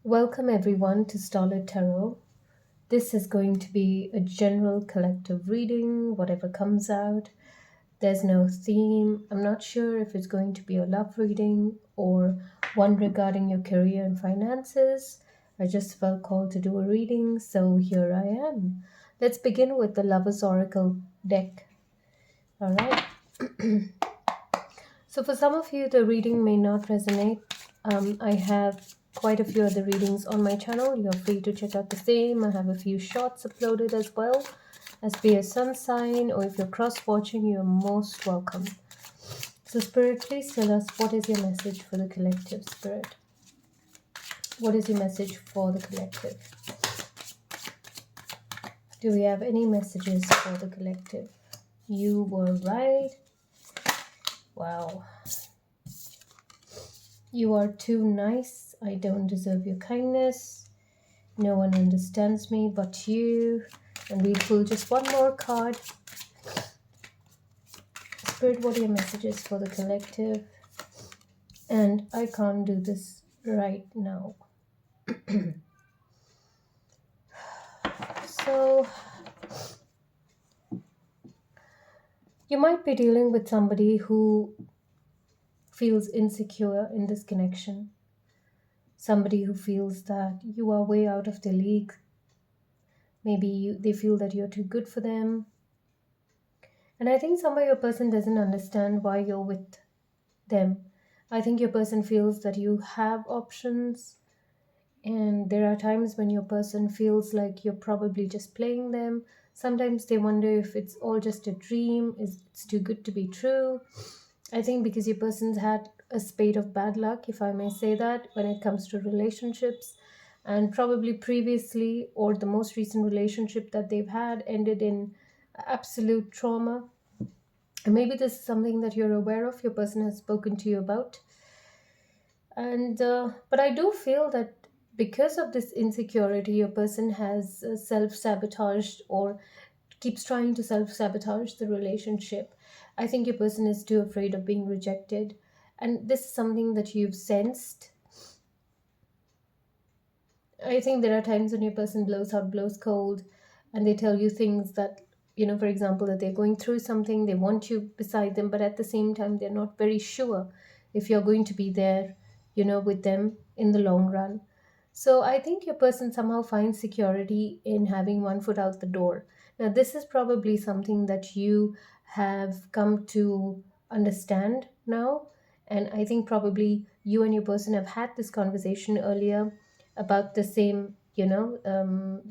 Welcome everyone to Starlit Tarot. This is going to be a general collective reading, whatever comes out. There's no theme. I'm not sure if it's going to be a love reading or one regarding your career and finances. I just felt called to do a reading, so here I am. Let's begin with the Lover's Oracle deck. All right. So, for some of you, the reading may not resonate. I have quite a few other readings on my channel. You're free to check out the same. I have a few shorts uploaded as well. As be a sun sign, or if you're cross watching, you're most welcome. So, Spirit, please tell us, what is your message for the collective, Spirit? What is your message for the collective? Do we have any messages for the collective? You were right. Wow. You are too nice. I don't deserve your kindness. No one understands me but you. And we pull just one more card. Spirit, what are your messages for the collective? And I can't do this right now. So, you might be dealing with somebody who feels insecure in this connection. Somebody who feels that you are way out of their league. Maybe they feel that you're too good for them. And I think somewhere your person doesn't understand why you're with them. I think your person feels that you have options, and there are times when your person feels like you're probably just playing them. Sometimes they wonder if it's all just a dream, is it's too good to be true. I think because your person's had a spate of bad luck, if I may say that, when it comes to relationships, and probably previously or the most recent relationship that they've had ended in absolute trauma. And maybe this is something that you're aware of, your person has spoken to you about. And but I do feel that because of this insecurity, your person has self-sabotaged or keeps trying to self-sabotage the relationship. I think your person is too afraid of being rejected, and this is something that you've sensed. I think there are times when your person blows hot, blows cold, and they tell you things that, for example, that they're going through something, they want you beside them, but at the same time, they're not very sure if you're going to be there, with them in the long run. So I think your person somehow finds security in having one foot out the door. Now, this is probably something that you have come to understand now. And I think probably you and your person have had this conversation earlier about the same, the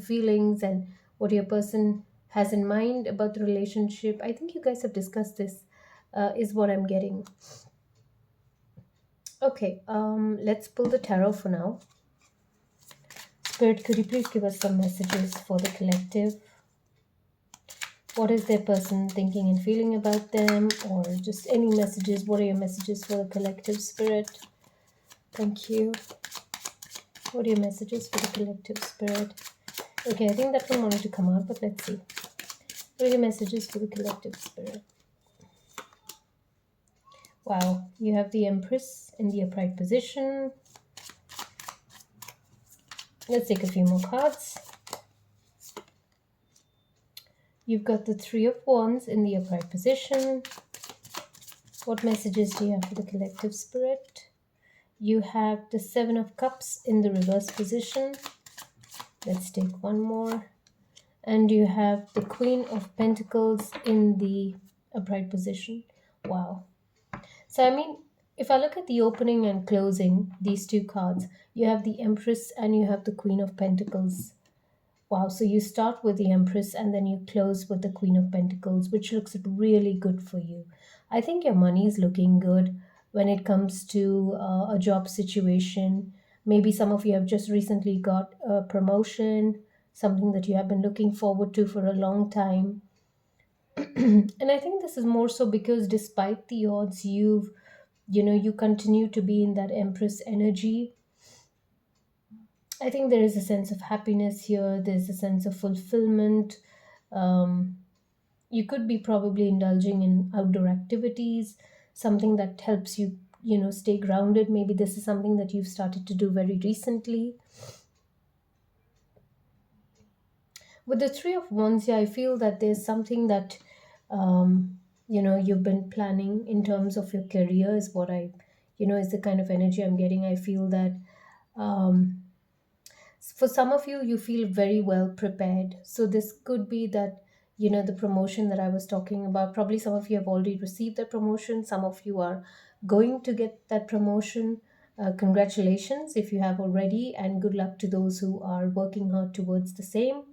feelings and what your person has in mind about the relationship. I think you guys have discussed this, is what I'm getting. Okay, let's pull the tarot for now. Spirit, could you please give us some messages for the collective? What is their person thinking and feeling about them, or just any messages? What are your messages for the collective, Spirit? Thank you. What are your messages for the collective, Spirit? Okay, I think that one wanted to come out, but let's see. What are your messages for the collective, Spirit? Wow, you have the Empress in the upright position. Let's take a few more cards. You've got the Three of Wands in the upright position. What messages do you have for the collective, Spirit? You have the Seven of Cups in the reverse position. Let's take one more. And you have the Queen of Pentacles in the upright position. Wow. So, I mean, if I look at the opening and closing, these two cards, you have the Empress and you have the Queen of Pentacles. Wow, so you start with the Empress and then you close with the Queen of Pentacles, which looks really good for you. I think your money is looking good when it comes to a job situation. Maybe some of you have just recently got a promotion, something that you have been looking forward to for a long time. And I think this is more so because despite the odds, you continue to be in that Empress energy. I think there is a sense of happiness here. There's a sense of fulfillment. Um, you could be probably indulging in outdoor activities, something that helps you stay grounded. Maybe this is something that you've started to do very recently. With the Three of Wands, yeah, I feel that there's something that you've been planning in terms of your career, is what is the kind of energy I'm getting. I feel that um, for some of you, you feel very well prepared. So this could be that, the promotion that I was talking about, probably some of you have already received that promotion, some of you are going to get that promotion. Congratulations if you have already, and good luck to those who are working hard towards the same.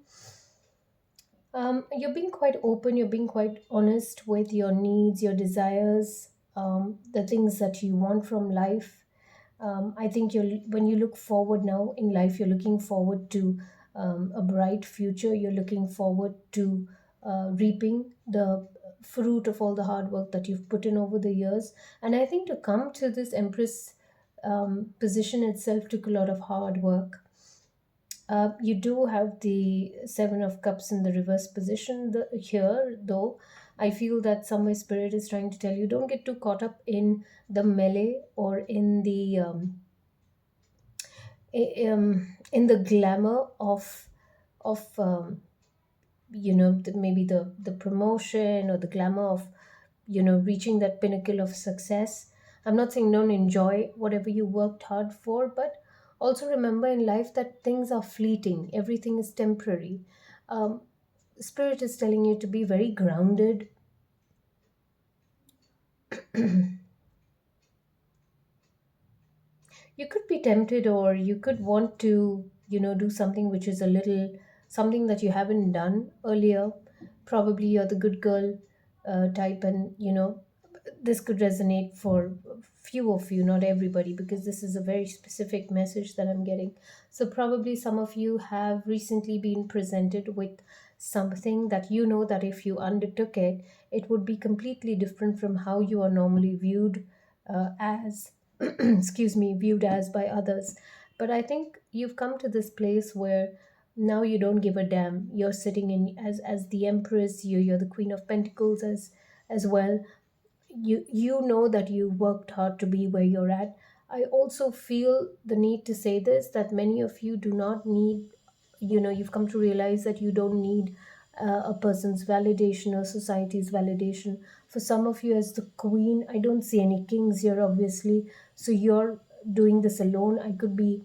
You're being quite open, you're being quite honest with your needs, your desires, the things that you want from life. I think when you look forward now in life, you're looking forward to a bright future. You're looking forward to reaping the fruit of all the hard work that you've put in over the years. And I think to come to this Empress position itself took a lot of hard work. You do have the Seven of Cups in the reverse position here, though. I feel that somewhere Spirit is trying to tell you, don't get too caught up in the melee or in the glamour of maybe the promotion or the glamour of reaching that pinnacle of success. I'm not saying don't enjoy whatever you worked hard for, but also remember in life that things are fleeting, everything is temporary. um, Spirit is telling you to be very grounded. You could be tempted, or you could want to do something which is a little something that you haven't done earlier. Probably you're the good girl type, and this could resonate for few of you, not everybody, because this is a very specific message that I'm getting. So probably some of you have recently been presented with something that that if you undertook it, it would be completely different from how you are normally viewed as excuse me, viewed as by others. But I think you've come to this place where now you don't give a damn. You're sitting in as the Empress. You're the Queen of Pentacles as well. You know that you worked hard to be where you're at. I also feel the need to say this, that many of you do not need, you've come to realize that you don't need a person's validation or society's validation. For some of you, as the queen, I don't see any kings here, obviously. So you're doing this alone. I could be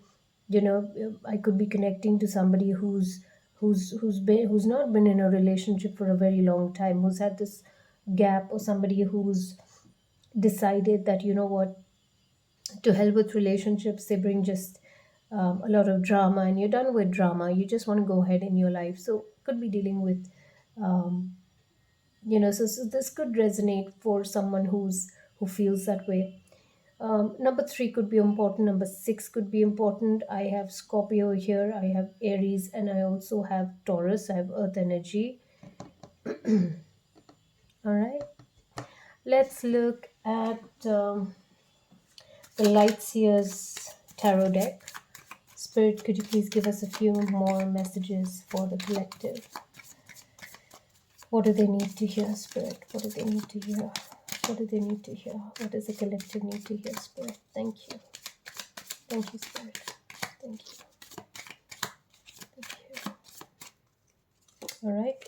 connecting to somebody who's not been in a relationship for a very long time, who's had this gap, or somebody who's decided that, to hell with relationships, they bring just a lot of drama, and you're done with drama, you just want to go ahead in your life. So could be dealing with um, so this could resonate for someone who feels that way. Number three could be important, number six could be important. I have Scorpio here, I have Aries, and I also have Taurus. I have earth energy. All right, let's look at the Light Seers tarot deck. Spirit, could you please give us a few more messages for the collective? What do they need to hear, Spirit? What do they need to hear? What do they need to hear? What does the collective need to hear, Spirit? Thank you. Thank you, Spirit. Thank you. Thank you. All right.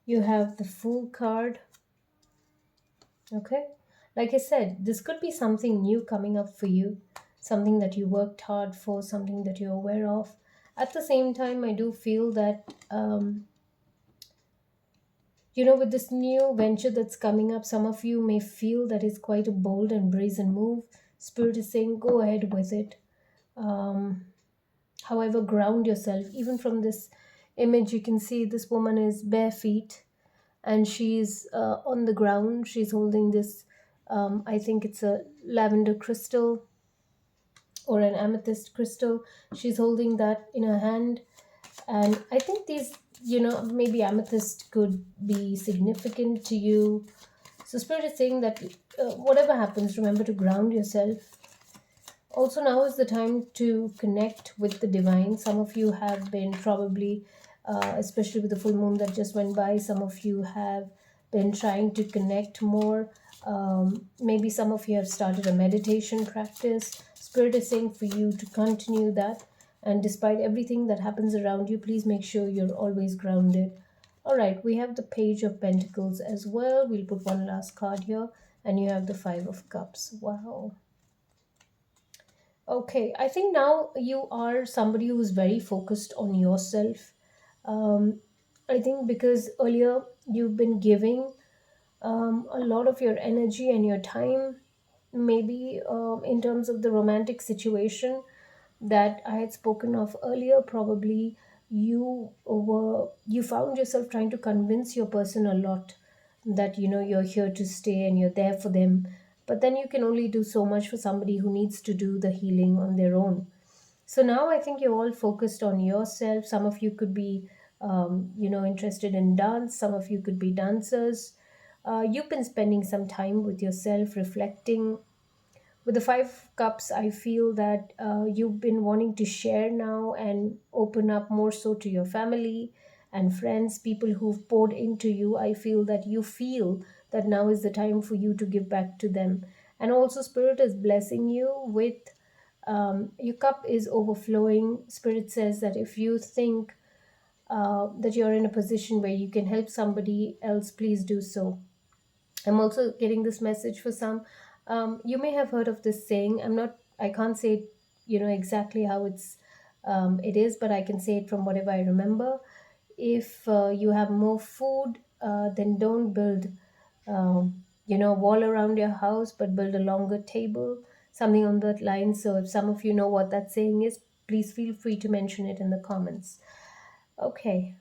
You have the Fool card. Okay. Like I said, this could be something new coming up for you, something that you worked hard for, something that you're aware of. At the same time, I do feel that with this new venture that's coming up, some of you may feel that it's quite a bold and brazen move. Spirit is saying, go ahead with it. However, ground yourself. Even from this image, you can see this woman is bare feet, and she's on the ground. She's holding this, I think it's a lavender crystal or an amethyst crystal. She's holding that in her hand. And I think these, maybe amethyst could be significant to you. So Spirit is saying that whatever happens, remember to ground yourself. Also, now is the time to connect with the divine. Some of you have been probably, especially with the full moon that just went by, some of you have been trying to connect more Maybe some of you have started a meditation practice. Spirit is saying for you to continue that. And despite everything that happens around you, please make sure you're always grounded. All right, we have the Page of Pentacles as well. We'll put one last card here. And you have the Five of Cups. Wow. Okay, I think now you are somebody who's very focused on yourself. Um, I think because earlier you've been giving a lot of your energy and your time, maybe in terms of the romantic situation that I had spoken of earlier. Probably you found yourself trying to convince your person a lot that you're here to stay and you're there for them, but then you can only do so much for somebody who needs to do the healing on their own. So now I think you're all focused on yourself. Some of you could be, interested in dance. Some of you could be dancers. You've been spending some time with yourself, reflecting. With the Five Cups, I feel that you've been wanting to share now and open up more so to your family and friends, people who've poured into you. I feel that now is the time for you to give back to them. And also, Spirit is blessing you with your cup is overflowing. Spirit says that if you think that you're in a position where you can help somebody else, please do so. I'm also getting this message for some. You may have heard of this saying. I can't say it, exactly how it is, but I can say it from whatever I remember. If you have more food, then don't build, a wall around your house, but build a longer table, something on that line. So if some of you know what that saying is, please feel free to mention it in the comments. Okay.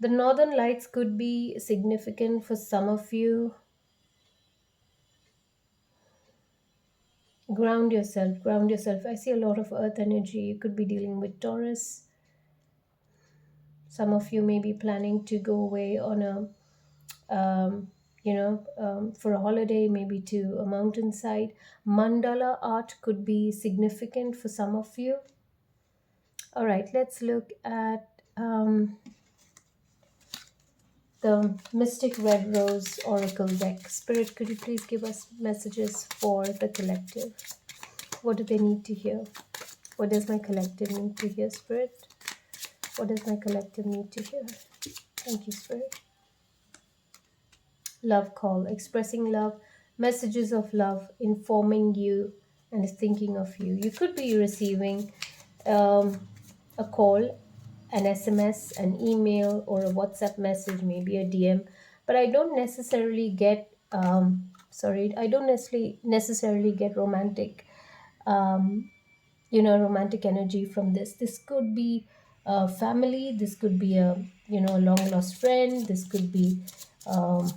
The northern lights could be significant for some of you. Ground yourself. I see a lot of earth energy. You could be dealing with Taurus. Some of you may be planning to go away on for a holiday, maybe to a mountainside. Mandala art could be significant for some of you. All right, let's look at the Mystic Red Rose Oracle deck. Spirit, could you please give us messages for the collective? What do they need to hear? What does my collective need to hear, Spirit? What does my collective need to hear? Thank you, Spirit. Love call, expressing love, messages of love, informing you and thinking of you. You could be receiving a call, an SMS, an email, or a WhatsApp message, maybe a DM. But I don't necessarily get, I don't necessarily get romantic romantic energy from this could be family, this could be a long lost friend, this could be um,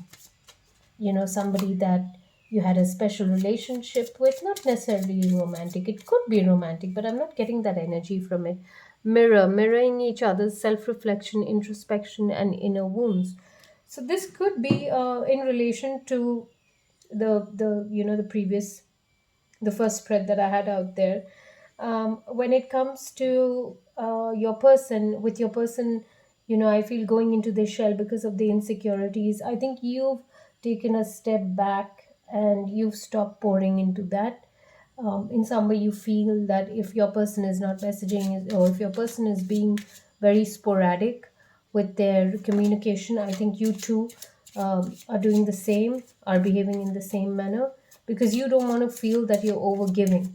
somebody that you had a special relationship with, not necessarily romantic. It could be romantic, but I'm not getting that energy from it. Mirroring each other's self-reflection, introspection, and inner wounds. So this could be in relation to the first spread that I had out there. When it comes to your person, I feel going into the shell because of the insecurities. I think you've taken a step back and you've stopped pouring into that. In some way, you feel that if your person is not messaging or if your person is being very sporadic with their communication, I think you too are doing the same, are behaving in the same manner because you don't want to feel that you're over giving.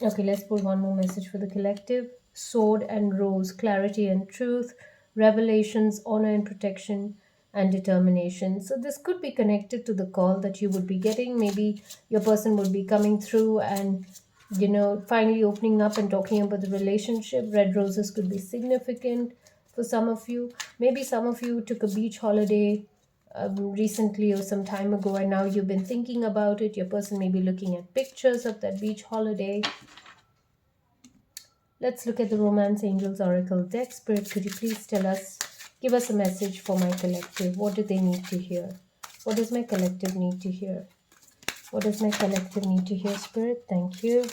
Okay, let's pull one more message for the collective. Sword and Rose, clarity and truth, revelations, honor and protection, and determination. So this could be connected to the call that you would be getting. Maybe your person would be coming through and finally opening up and talking about the relationship. Red roses could be significant for some of you. Maybe some of you took a beach holiday recently or some time ago, and now you've been thinking about it. Your person may be looking at pictures of that beach holiday. Let's look at the Romance Angels Oracle deck. Spirit, could you please give us a message for my collective? What do they need to hear? What does my collective need to hear? What does my collective need to hear, Spirit? Thank you.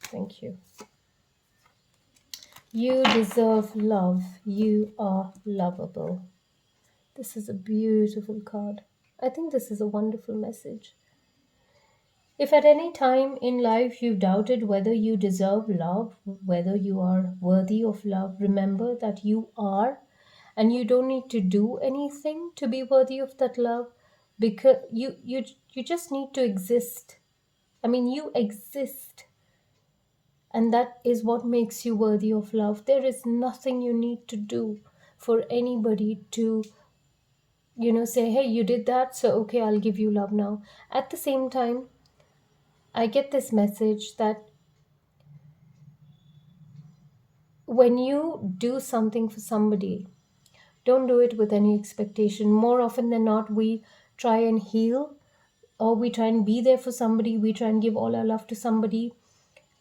Thank you. You deserve love. You are lovable. This is a beautiful card. I think this is a wonderful message. If at any time in life you've doubted whether you deserve love, whether you are worthy of love, remember that you are, and you don't need to do anything to be worthy of that love, because you just need to exist. I mean, you exist, and that is what makes you worthy of love. There is nothing you need to do for anybody to, say, hey, you did that, so okay, I'll give you love now. At the same time, I get this message that when you do something for somebody, don't do it with any expectation. More often than not, we try and heal, or we try and be there for somebody, we try and give all our love to somebody,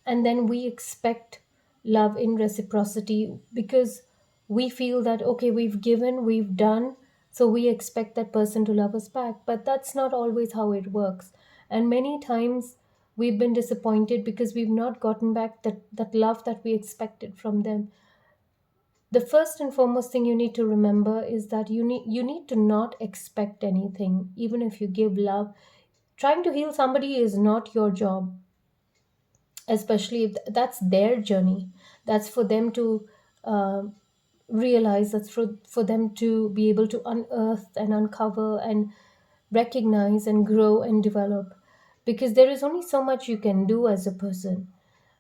and then we expect love in reciprocity because we feel that, okay, we've given, we've done, so we expect that person to love us back. But that's not always how it works. And many times we've been disappointed because we've not gotten back that love that we expected from them. The first and foremost thing you need to remember is that you need to not expect anything. Even if you give love, trying to heal somebody is not your job, especially if that's their journey. That's for them to uh, realize. That's for them to be able to unearth and uncover and recognize and grow and develop, because there is only so much you can do as a person.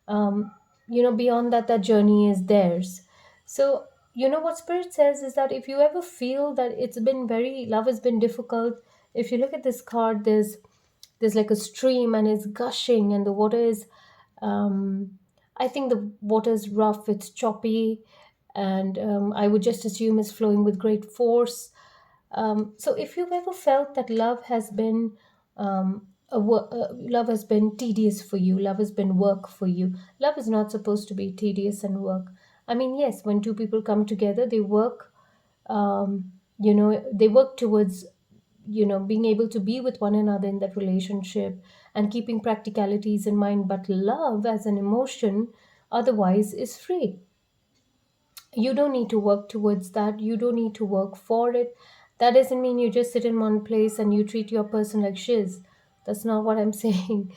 um, beyond that, that journey is theirs. So what spirit says is that if you ever feel that love has been difficult, if you look at this card, there's like a stream and it's gushing, and the water is, I think the water is rough, it's choppy, and I would just assume is flowing with great force. So if you've ever felt that love has been tedious for you, love has been work for you. Love is not supposed to be tedious and work. I mean, yes, when two people come together, they work. They work towards being able to be with one another in that relationship and keeping practicalities in mind. But love as an emotion, otherwise, is free. You don't need to work towards that, you don't need to work for it. That doesn't mean you just sit in one place and you treat your person like shiz. That's not what I'm saying.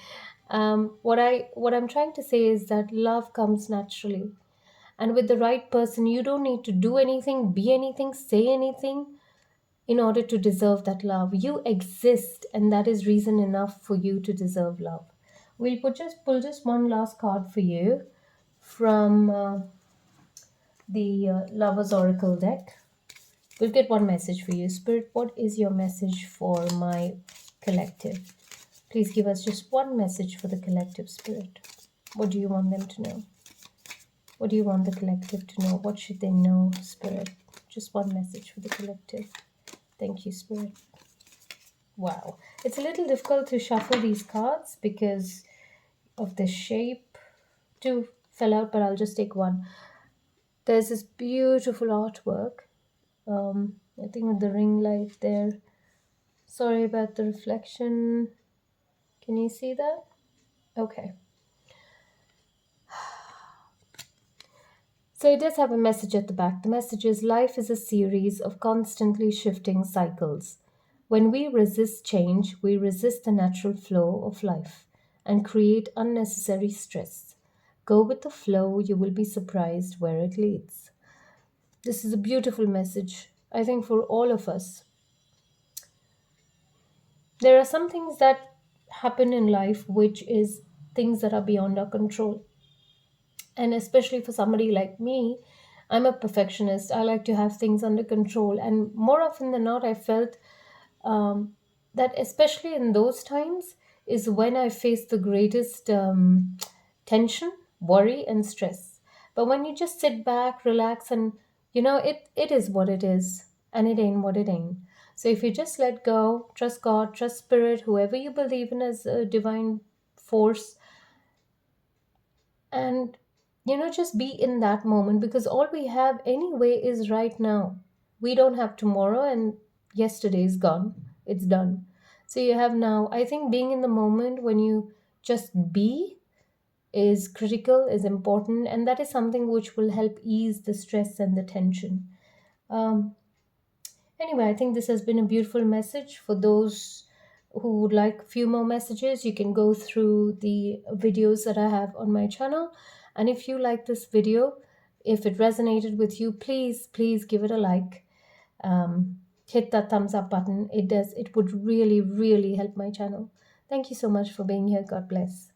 What I'm trying to say is that love comes naturally, and with the right person you don't need to do anything, be anything, say anything in order to deserve that love. You exist, and that is reason enough for you to deserve love. We'll pull just one last card for you from the Lover's Oracle deck. We'll get one message for you. Spirit, what is your message for my collective? Please give us just one message for the collective, Spirit. What do you want them to know? What do you want the collective to know? What should they know, Spirit? Just one message for the collective. Thank you, Spirit. Wow. It's a little difficult to shuffle these cards because of the shape. Two fell out, but I'll just take one. There's this beautiful artwork. I think with the ring light there. Sorry about the reflection. Can you see that? Okay. So it does have a message at the back. The message is: life is a series of constantly shifting cycles. When we resist change, we resist the natural flow of life and create unnecessary stress. Go with the flow, you will be surprised where it leads. This is a beautiful message, I think, for all of us. There are some things that happen in life which is things that are beyond our control. And especially for somebody like me, I'm a perfectionist. I like to have things under control. And more often than not, I felt um, that, especially in those times, is when I face the greatest tension, worry, and stress. But when you just sit back, relax, and it is what it is, and it ain't what it ain't. So if you just let go, trust God, trust Spirit, whoever you believe in as a divine force, and just be in that moment, because all we have anyway is right now. We don't have tomorrow, and yesterday is gone, it's done. So you have now. I think being in the moment, when you just be, is critical, is important, and that is something which will help ease the stress and the tension. Um, Anyway, I think this has been a beautiful message. For those who would like a few more messages, you can go through the videos that I have on my channel. And if you like this video, if it resonated with you, please give it a like. Hit that thumbs up button. It would really, really help my channel. Thank you so much for being here. God bless.